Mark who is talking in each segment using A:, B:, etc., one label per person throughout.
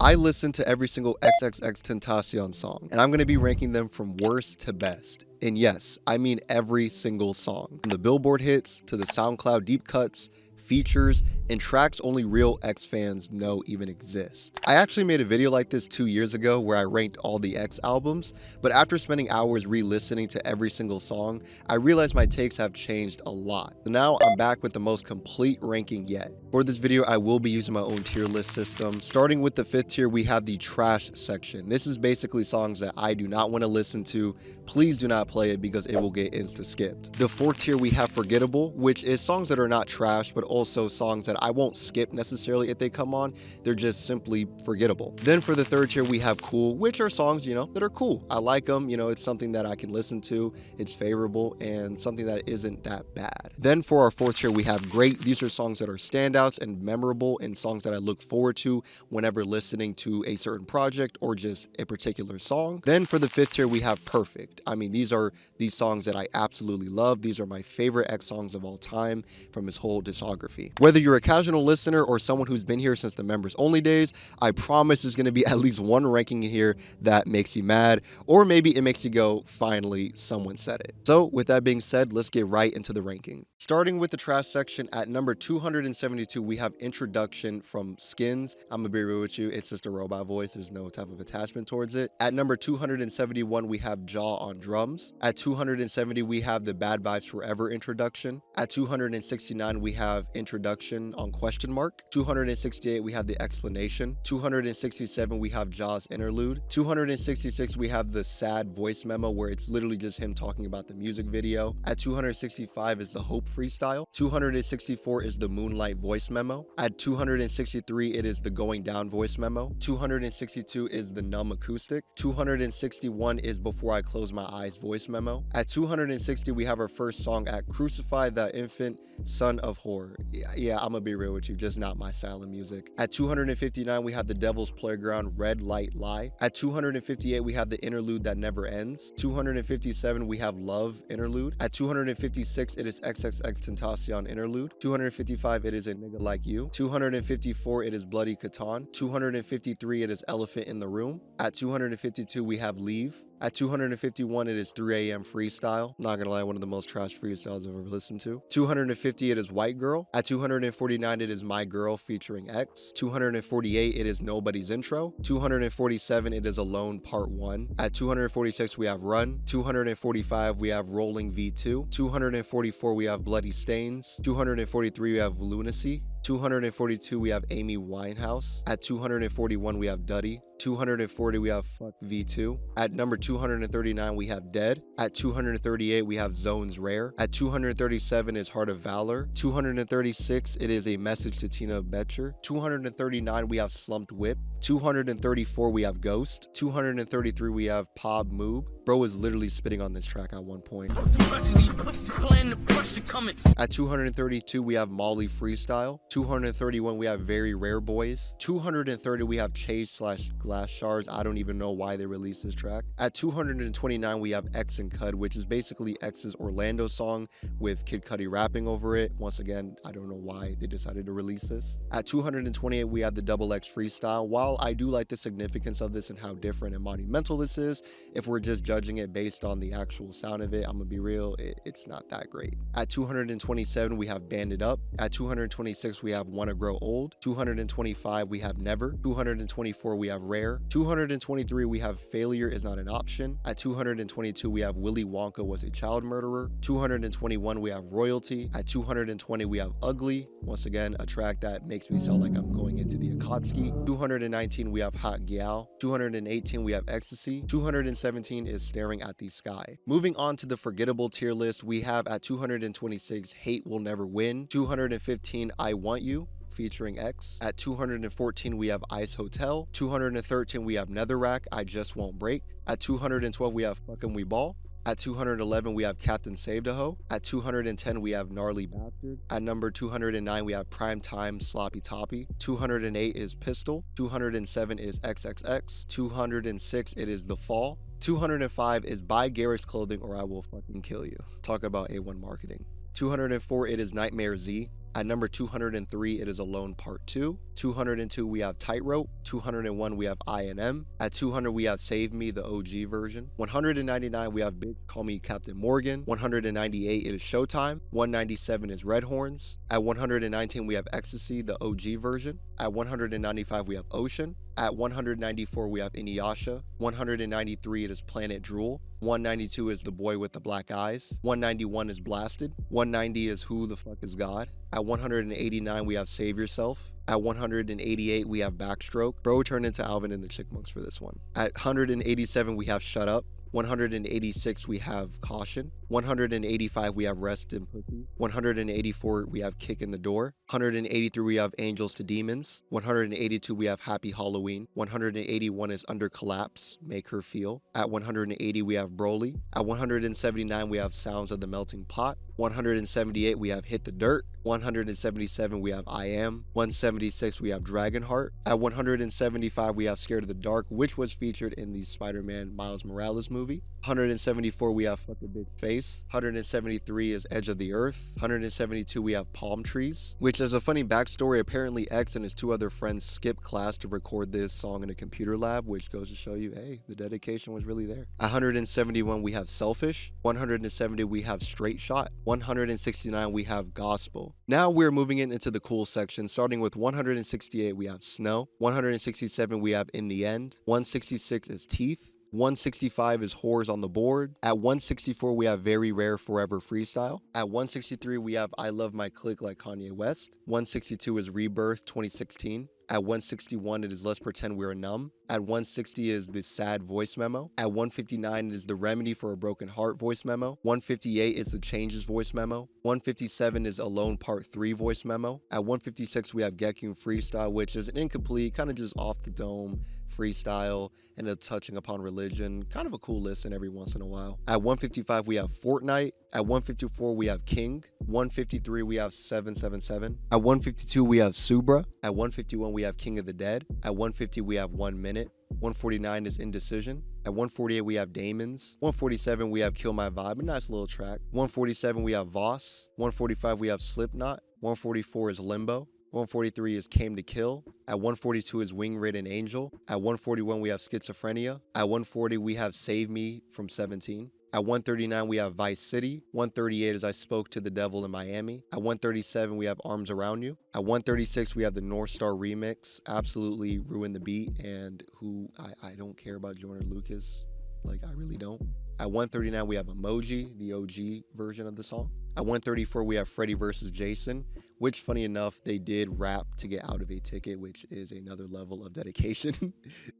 A: I listen to every single XXXTentacion song, and I'm going to be ranking them from worst to best. And yes, I mean every single song. From the Billboard hits to the SoundCloud deep cuts, features, and tracks only real X fans know even exist. I actually made a video like this 2 years ago where I ranked all the X albums, but after spending hours re-listening to every single song, I realized my takes have changed a lot. So now I'm back with the most complete ranking yet. For this video, I will be using my own tier list system. Starting with the 5th tier, we have the trash section. This is basically songs that I do not want to listen to. Please do not play it because it will get insta-skipped. The 4th tier, we have forgettable, which is songs that are not trash, but also songs that I won't skip necessarily if they come on. They're just simply forgettable. Then for the 3rd tier, we have cool, which are songs, that are cool. I like them, it's something that I can listen to. It's favorable and something that isn't that bad. Then for our 4th tier, we have great. These are songs that are standouts and memorable and songs that I look forward to whenever listening to a certain project or just a particular song. Then for the 5th tier, we have perfect. I mean, these are these songs that I absolutely love. These are my favorite X songs of all time from his whole discography. Whether you're a casual listener or someone who's been here since the members only days, I promise there's going to be at least one ranking in here that makes you mad, or maybe it makes you go, finally, someone said it. So with that being said, let's get right into the ranking. Starting with the trash section at number 272, we have Introduction from Skins. I'm gonna be real with you, it's just a robot voice. There's no type of attachment towards it. At number 271, we have Jaw on drums. At 270, we have the Bad Vibes Forever introduction. At 269, we have Introduction on question mark. 268, we have the explanation. 267, we have Jaw's interlude. 266, we have the sad voice memo where it's literally just him talking about the music video. At 265 is the Hope freestyle. 264 is the Moonlight voice memo. At 263, it is the Going Down voice memo. 262 is the Numb acoustic. 261 is Before I Close My Eyes voice memo. At 260, we have our first song at Crucify the Infant Son of Horror. Yeah, I'm gonna be real with you, just not my style of music. At 259, we have the Devil's Playground Red Light Lie. At 258, we have the Interlude That Never Ends. 257, we have Love interlude. At 256, it is XXXTentacion interlude. 255, it is A Nigga Like You. 254, it is Bloody Catan. 253, it is Elephant in the Room. At 252, we have Leave. At 251, it is 3 AM freestyle. Not gonna lie, one of the most trash freestyles I've ever listened to. 250, it is White Girl. At 249, it is My Girl featuring X. 248, it is Nobody's Intro. 247, it is Alone Part 1. At 246, we have Run. 245, we have Rolling V2. 244, we have Bloody Stains. 243, we have Lunacy. 242, we have Amy Winehouse. At 241, we have Duddy. 240, we have Fuck V2. At number 239, we have Dead. At 238, we have Zones Rare. At 237 is Heart of Valor. 236, it is A Message to Tina Betcher. 239, we have Slumped Whip. 234, we have Ghost. 233, we have Pob Moob. Bro is literally spitting on this track at one point. At 232, we have Molly Freestyle. 231, we have Very Rare Boys. 230, we have Chase/Glass Shards. I don't even know why they released this track. At 229, we have X and Cud, which is basically X's Orlando song with Kid Cudi rapping over it. Once again, I don't know why they decided to release this. At 228, we have the Double X Freestyle. While I do like the significance of this and how different and monumental this is, if we're just judging it based on the actual sound of it, I'm gonna be real, it's not that great. At 227, we have Band It Up. At 226, we have Wanna Grow Old. 225, we have Never. 224, we have Rare. 223, we have Failure Is Not an Option. At 222, we have Willy Wonka Was a Child Murderer. 221, we have Royalty. At 220, we have Ugly. Once again, a track that makes me sound like I'm going into the Akatsuki. 219, we have Hot Gal. 218, we have Ecstasy. 217 is Staring at the Sky. Moving on to the forgettable tier list, we have at 226, Hate Will Never Win. 215, I Want You featuring X. At 214, we have Ice Hotel. 213, we have Netherrack, I Just Won't Break. At 212, we have Fuckin' We Ball. At 211, we have Captain Saved a Ho. At 210, we have Gnarly Bastard. At number 209, we have Prime Time Sloppy Toppy. 208 is Pistol. 207 is XXX. 206, it is The Fall. 205 is Buy Garrett's Clothing or I Will Fucking Kill You. Talk about A1 marketing. 204, it is Nightmare Z. At number 203, it is Alone Part 2. 202, we have Tightrope. 201, we have I&M. At 200, we have Save Me, the OG version. 199, we have Bitch Call Me Captain Morgan. 198, it is Showtime. 197 is Red Horns. At 119, we have Ecstasy, the OG version. At 195, we have Ocean. At 194, we have Inuyasha. 193, it is Planet Drool. 192 is The Boy with the Black Eyes. 191 is Blasted. 190 is Who the Fuck is God. At 189, we have Save Yourself. At 188, we have Backstroke. Bro turned into Alvin and the Chipmunks for this one. At 187, we have Shut Up. 186, we have Caution. 185, we have Rest in Pussy. 184, we have Kick in the Door. 183, we have Angels to Demons. 182, we have Happy Halloween. 181 is Under Collapse, Make Her Feel. At 180, we have Broly. At 179, we have Sounds of the Melting Pot. 178, we have Hit the Dirt. 177, we have I Am. 176, we have Dragonheart. At 175, we have Scared of the Dark, which was featured in the Spider-Man Miles Morales movie. 174, we have Fuck a Bitch Face. 173 is Edge of the Earth. 172, we have Palm Trees, which is a funny backstory. Apparently, X and his two other friends skipped class to record this song in a computer lab, which goes to show you, hey, the dedication was really there. 171, we have Selfish. 170, we have Straight Shot. 169, we have Gospel. Now we're moving into the cool section, starting with 168, we have Snow. 167, we have In the End. 166 is Teeth. 165 is Whores on the Board. At 164, we have Very Rare Forever Freestyle. At 163, we have I Love My Clique like Kanye West. 162 is Rebirth 2016. At 161, it is Let's Pretend We're Numb. At 160 is The Sad Voice Memo. At 159, it is The Remedy for a Broken Heart voice memo. 158 is The Changes voice memo. 157 is Alone Part 3 voice memo. At 156, we have Gekun Freestyle, which is an incomplete, kind of just off the dome freestyle, and touching upon religion. Kind of a cool listen every once in a while. At 155, we have Fortnite. At 154, we have King. 153, we have 777. At 152, we have Subra. At 151, we have King of the Dead. At 150, we have 1 Minute. 149 is Indecision. At 148, we have Damons. 147, we have Kill My Vibe, a nice little track. 147, we have Voss. 145, we have Slipknot. 144 is Limbo. 143 is Came to Kill. At 142 is Wing Ridden Angel. At 141, we have Schizophrenia. At 140, we have Save Me from 17. At 139, we have Vice City. 138 is I Spoke to the Devil in Miami. At 137, we have Arms Around You. At 136, we have the North Star remix. Absolutely ruined the beat, and who I don't care about Joyner Lucas. Like, I really don't. At 139, we have Emoji, the OG version of the song. At 134, we have Freddy vs. Jason, which, funny enough, they did rap to get out of a ticket, which is another level of dedication.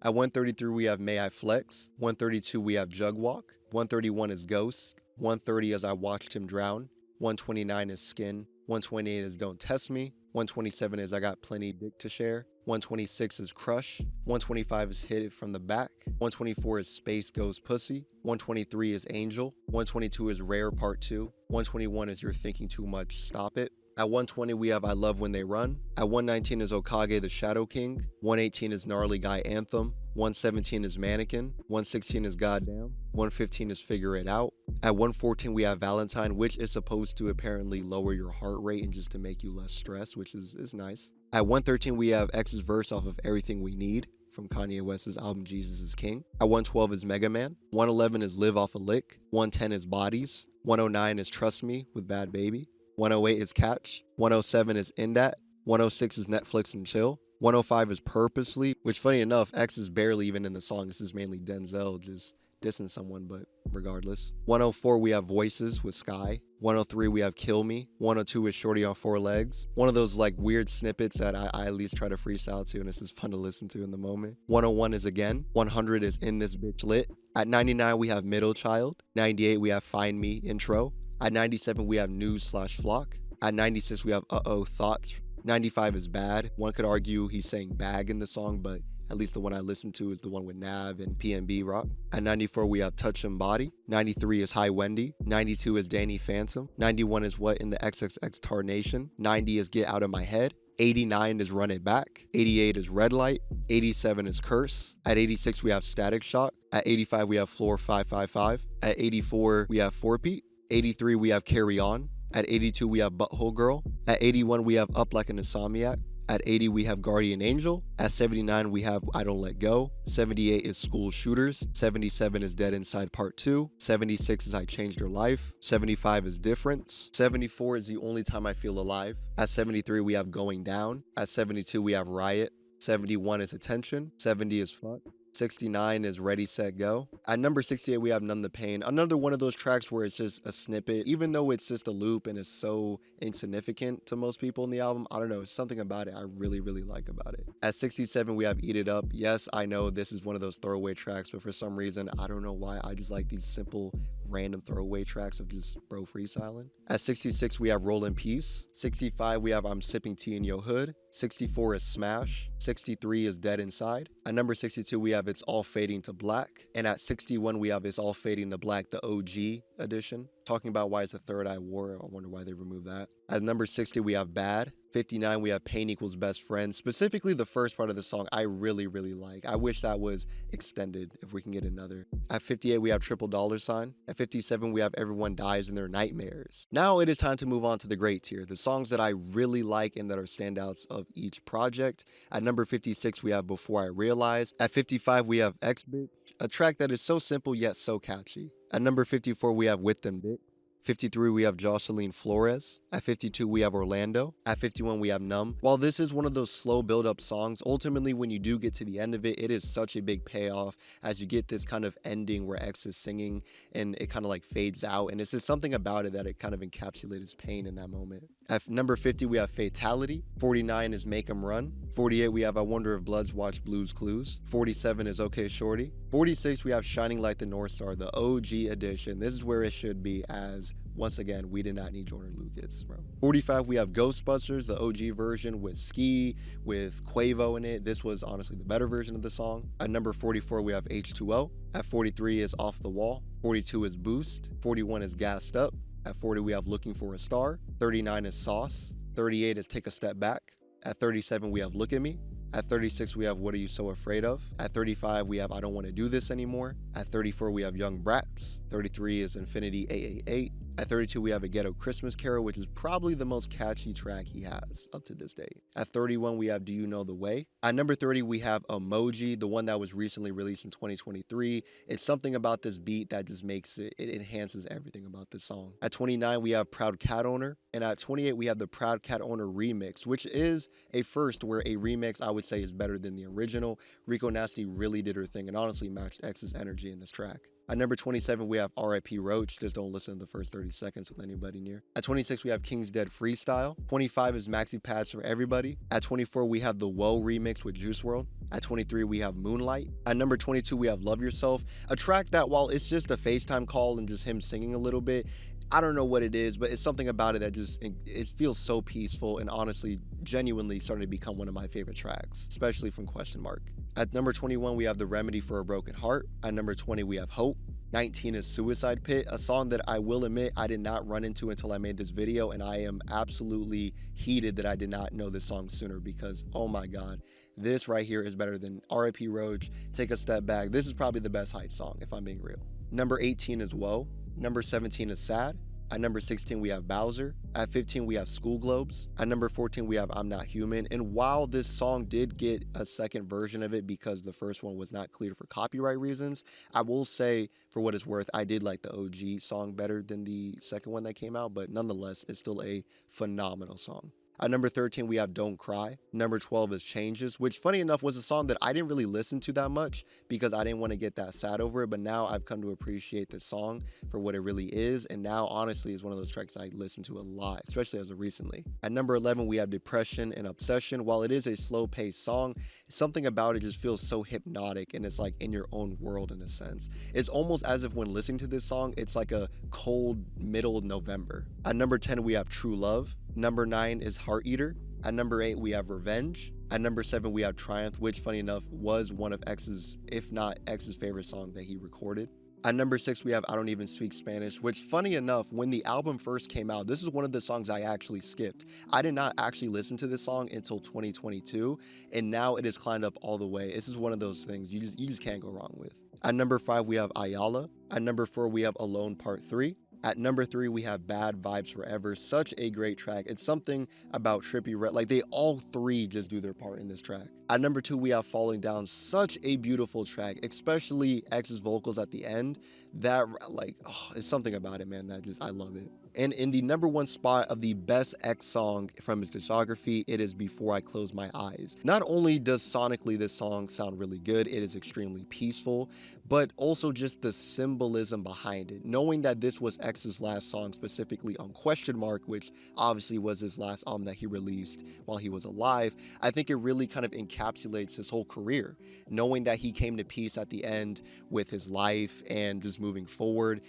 A: At 133, we have May I Flex. 132, we have Jug Walk. 131 is Ghost. 130 is I Watched Him Drown. 129 is Skin. 128 is Don't Test Me. 127 is I Got Plenty Dick to Share. 126 is Crush. 125 is Hit It From the Back. 124 is Space Goes Pussy. 123 is Angel. 122 is Rare Part 2. 121 is You're Thinking Too Much, Stop It. At 120, we have I Love When They Run. At 119 is Okage the Shadow King. 118 is Gnarly Guy Anthem. 117 is Mannequin. 116 is Goddamn. 115 is Figure It Out. At 114, we have Valentine, which is supposed to apparently lower your heart rate and just to make you less stressed, which is nice. At 113, we have X's verse off of Everything We Need from Kanye West's album Jesus is King. At 112 is Mega Man. 111 is Live Off a Lick. 110 is Bodies. 109 is Trust Me with Bad Baby. 108 is Catch. 107 is In That. 106 is Netflix and Chill. 105 is Purposely, which, funny enough, X is barely even in the song. This is mainly Denzel just dissing someone, but regardless. 104, we have Voices with Sky. 103, we have Kill Me. 102 is Shorty on Four Legs. One of those like weird snippets that I at least try to freestyle to, and it's just fun to listen to in the moment. 101 is Again. 100 is In This Bitch Lit. At 99, we have Middle Child. 98, we have Find Me Intro. At 97, we have News/Flock. At 96, we have Uh-Oh Thoughts. 95 is Bad. One could argue he's saying bag in the song, but at least the one I listened to is the one with Nav and PNB Rock. At 94, we have Touch and Body. 93 is Hi Wendy. 92 is Danny Phantom. 91 is What in the XXXTentacion. 90 is Get Out of My Head. 89 is Run It Back. 88 is Red Light. 87 is Curse. At 86, we have Static Shock. At 85, we have Floor 555. At 84, we have 4-Beat. 83, we have Carry On. At 82, we have Butthole Girl. At 81, we have Up Like an Insomniac. At 80, we have Guardian Angel. At 79, we have I Don't Let Go. 78 is School Shooters. 77 is Dead Inside Part 2. 76 is I Changed Your Life. 75 is Difference. 74 is The Only Time I Feel Alive. At 73, we have Going Down. At 72, we have Riot. 71 is Attention. 70 is Fuck. 69 is Ready, Set, Go. At number 68, we have Numb the Pain. Another one of those tracks where it's just a snippet. Even though it's just a loop and it's so insignificant to most people in the album, I don't know, something about it I really, really like about it. At 67, we have Eat It Up. Yes, I know this is one of those throwaway tracks, but for some reason, I don't know why, I just like these simple, random throwaway tracks of just bro freestyling. At 66, we have Roll in Peace. 65, we have I'm Sipping Tea in Your Hood. 64 is Smash. 63 is Dead Inside. At number 62, we have It's All Fading to Black. And at 61, we have It's All Fading to Black, the OG edition. Talking about why it's a third eye war. I wonder why they removed that. At number 60, we have Bad. 59, we have Pain Equals Best Friend. Specifically, the first part of the song, I really, really like. I wish that was extended, if we can get another. At 58, we have Triple Dollar Sign. At 57, we have Everyone Dies in Their Nightmares. Now it is time to move on to the great tier, the songs that I really like and that are standouts of each project. At number 56, we have Before I Realize. At 55, we have X Bitch, a track that is so simple yet so catchy. At number 54, we have With Them Dick. 53, we have Jocelyn Flores. At 52, we have Orlando. At 51, we have Numb. While this is one of those slow build-up songs, ultimately when you do get to the end of it, it is such a big payoff as you get this kind of ending where X is singing and it kind of like fades out. And it's just something about it that it kind of encapsulates his pain in that moment. At number 50, we have Fatality. 49 is Make 'Em Run. 48, we have I Wonder If Bloods Watch Blues Clues. 47 is Okay Shorty. 46, we have Shining Like the North Star, the OG edition. This is where it should be, as once again, we did not need Jordan Lucas, bro. 45, we have Ghostbusters, the OG version with Ski, with Quavo in it. This was honestly the better version of the song. At number 44, we have H2O. At 43 is Off the Wall. 42 is Boost. 41 is Gassed Up. At 40, we have Looking for a Star. 39 is Sauce. 38 is Take a Step Back. At 37, we have Look at Me. At 36, we have What Are You So Afraid Of? At 35, we have I Don't Want to Do This Anymore. At 34, we have Young Brats. 33 is Infinity 888. At 32, we have A Ghetto Christmas Carol, which is probably the most catchy track he has up to this day. At 31, we have Do You Know the Way? At number 30, we have Emoji, the one that was recently released in 2023. It's something about this beat that just makes it enhances everything about this song. At 29, we have Proud Cat Owner. And at 28, we have the Proud Cat Owner remix, which is a first where a remix I would say is better than the original. Rico Nasty really did her thing and honestly matched X's energy in this track. At number 27, we have R.I.P. Roach. Just don't listen to the first 30 seconds with anybody near. At 26, we have King's Dead Freestyle. 25 is Maxi Pads for Everybody. At 24, we have the Whoa remix with Juice WRLD. At 23, we have Moonlight. At number 22, we have Love Yourself, a track that while it's just a FaceTime call and just him singing a little bit, I don't know what it is, but it's something about it that just, it feels so peaceful and honestly, genuinely starting to become one of my favorite tracks, especially from Question Mark. At number 21, we have The Remedy for a Broken Heart. At number 20, we have Hope. 19 is Suicide Pit, a song that I will admit I did not run into until I made this video, and I am absolutely heated that I did not know this song sooner because, oh my god, this right here is better than R.I.P. Roach, Take a Step Back. This is probably the best hype song, if I'm being real. Number 18 is Whoa. Number 17 is Sad. At number 16, we have Bowser. At 15, we have School Globes. At number 14, we have I'm Not Human. And while this song did get a second version of it because the first one was not cleared for copyright reasons, I will say, for what it's worth, I did like the OG song better than the second one that came out, but nonetheless, it's still a phenomenal song. At number 13, we have Don't Cry. Number 12 is Changes, which funny enough was a song that I didn't really listen to that much because I didn't want to get that sad over it. But now I've come to appreciate this song for what it really is. And now honestly is one of those tracks I listen to a lot, especially as of recently. At number 11, we have Depression and Obsession. While it is a slow paced song, something about it just feels so hypnotic and it's like in your own world in a sense. It's almost as if when listening to this song, it's like a cold middle of November. At number 10, we have True Love. Number 9 is Heart Eater. At number 8, we have Revenge. At number 7, we have Triumph, which funny enough was one of X's, if not X's favorite song that he recorded. At number 6, we have I Don't Even Speak Spanish, which funny enough, when the album first came out, this is one of the songs I actually skipped. I did not actually listen to this song until 2022, and now it has climbed up all the way. This is one of those things you just can't go wrong with. At number 5, we have Ayala. At number 4, we have Alone Part 3. At number 3, we have Bad Vibes Forever. Such a great track. It's something about Trippie Redd. Like, they all three just do their part in this track. At number 2, we have Falling Down. Such a beautiful track, especially X's vocals at the end. That, like, oh, it's something about it, man. I love it. And in the number 1 spot of the best X song from his discography, it is Before I Close My Eyes. Not only does sonically this song sound really good, it is extremely peaceful, but also just the symbolism behind it. Knowing that this was X's last song, specifically on Question Mark, which obviously was his last album that he released while he was alive, I think it really kind of encapsulates his whole career. Knowing that he came to peace at the end with his life and just moving forward,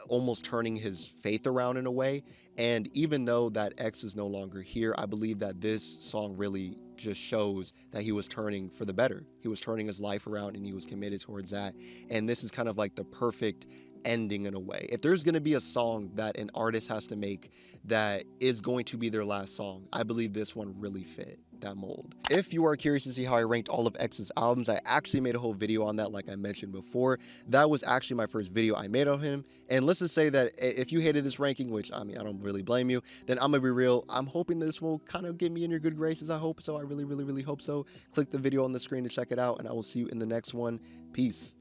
A: almost turning his faith around in a way. And even though that X is no longer here, I believe that this song really just shows that he was turning for the better. He was turning his life around and he was committed towards that. And this is kind of like the perfect ending in a way. If there's going to be a song that an artist has to make that is going to be their last song, I believe this one really fit that mold. If you are curious to see how I ranked all of X's albums, I actually made a whole video on that, like I mentioned before. That was actually my first video I made on him. And let's just say that if you hated this ranking, which I mean, I don't really blame you, then I'm gonna be real. I'm hoping this will kind of get me in your good graces. I hope so. I really hope so. Click the video on the screen to check it out, and I will see you in the next one. Peace.